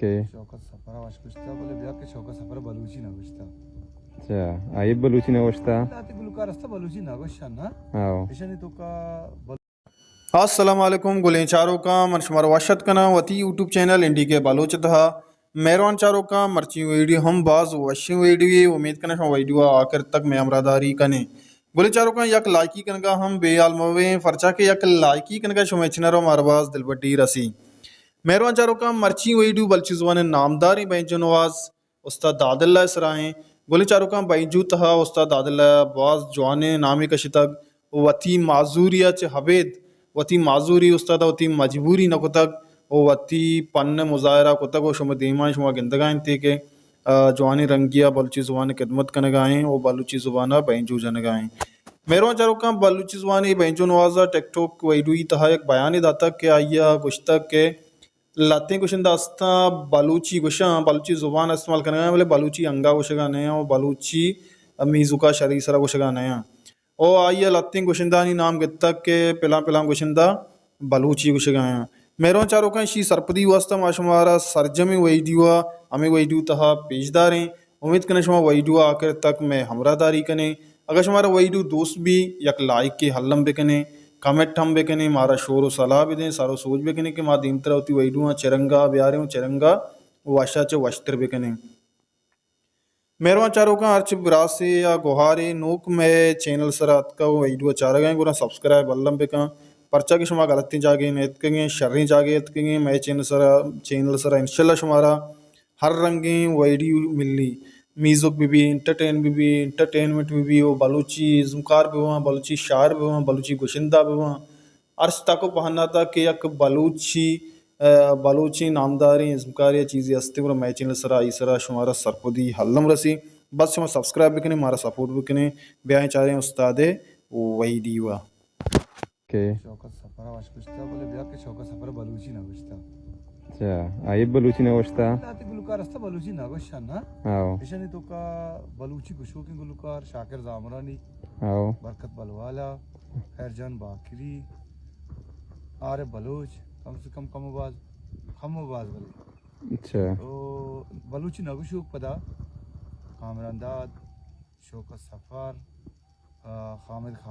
के शौकत सफर आवाज कुछ था बोले ब्याह के शौकत सफर बलूची ना कुछ था अच्छा आइब बलूची नवस्ता लाते गुलकार रस्ता बलूची ना कुछ ना आओ ऐसा नहीं तो का अस्सलामुअलैकुम गुलें चारों का मनशुमार वाशत कना वती यूट्यूब चैनल इंडी के बालोच था मेहरबान चारों का मर्ची वीडियो हम बाज वशी वीडियो उम्मीद कना वीडियो आखिर तक मैं अमरादारी कने गुलें चारों का यक लाइकी कनका हम बेआलमवे फरचा के यक लाइकी कनका शुमेचनरो मारबाज दिलबटी रसी मेहरबान चारों का मर्ची वीडियो बल्ची जुबान नामदारी बैंजो नवाज उस्ताद दादल्ला सराएं गुलें चारों का बैंजू तहा उस्ताद दादल्ला बाज जवाने नामी कशितक वती माजूरिया च हबेद वती माजूरी उस्ताद वती मजबूरी न कुतक ओ वती पन्न मुजाहरा कुतक ओ शुम दीमा शुमा गिंदगाइन थे के जवानी रंगिया बलूची जुबान खिदमत कन गाएं ओ बलूची जुबाना बैंजू जन गाएं मेहरबान चारों का बलूची जुबानी बैंजू नवाजा टेकटोक वैडुई तहा एक बयान दाता के आइया गुश्तक के लाते कुशिंदा अस्ता बलूची गुशा बलूची जुबान इस्तेमाल करने गए बोले बलूची अंगा गुशगा नया और बलूची मीजुका शरीसरा गुशगा नया ओ आइया लाते गुशिंदा नाम गित्तक के पिला पिला गुशिंदा बलूची गुशगा मेहरबान चारों का इसी सरपदी वास्ता माशुमारा सरजमी वैडियो हमें वैडियो तहा पेशदार हैं उम्मीद कने शुमा वैडियो आखिर तक मैं हमरादारी कने अगर शुमारा वैडियो दोस्त भी यक लाइक के हल्लम बेकने कमेंट हम बेकने मारा शोर सलाह भी दें सारो सोच बेकने के माँ दीमतर होती वैडियो चरंगा ब्यारे हूँ चरंगा वाशा च वस्त्र बेकने मेहरबान चारों का अर्च ब्रासे या गुहारे नोक में चैनल सरात का वैडियो चार गए गुना सब्सक्राइब अल्लम बेका पर्चा की शुमा गलती जागे नेत करेंगे शर्री जागे करेंगे मैं चैनल सरा इंशाल्लाह शुमारा हर रंगे वीडियो मिलनी म्यूजिक भी इंटरटेनमेंट भी वो बलूची जुमकार भी हुआ बलूची शार भी हुआ बलूची गुशिंदा भी हुआ अर्श तक पहनना था कि एक बलूची नामदारी जुमकार ये चीज़ें हस्ते और मैं चैनल सरा इसरा शुमारा सरपदी हल्लम रसी बस शुमा सब्सक्राइब भी करें हमारा सपोर्ट भी करें ब्याह चाह रहे हैं उस्ताद वही दीवा के शौकत सफर आवाज कुछ था बोले ब्याह के शौकत सफर बलूची ना कुछ था अच्छा आइब बलूची नवस्ता लाते गुलकार रस्ता बलूची ना कुछ ना आओ ऐसा नहीं तो का बलूची गुशो के गुलकार शाकिर जामरानी आओ बरकत बलवाला खैरजान बाकरी आरे बलूच कम से कम कम आवाज बोले अच्छा तो बलूची नगुशूक पदा कामरान दाद शौकत सफर खामिद खालिद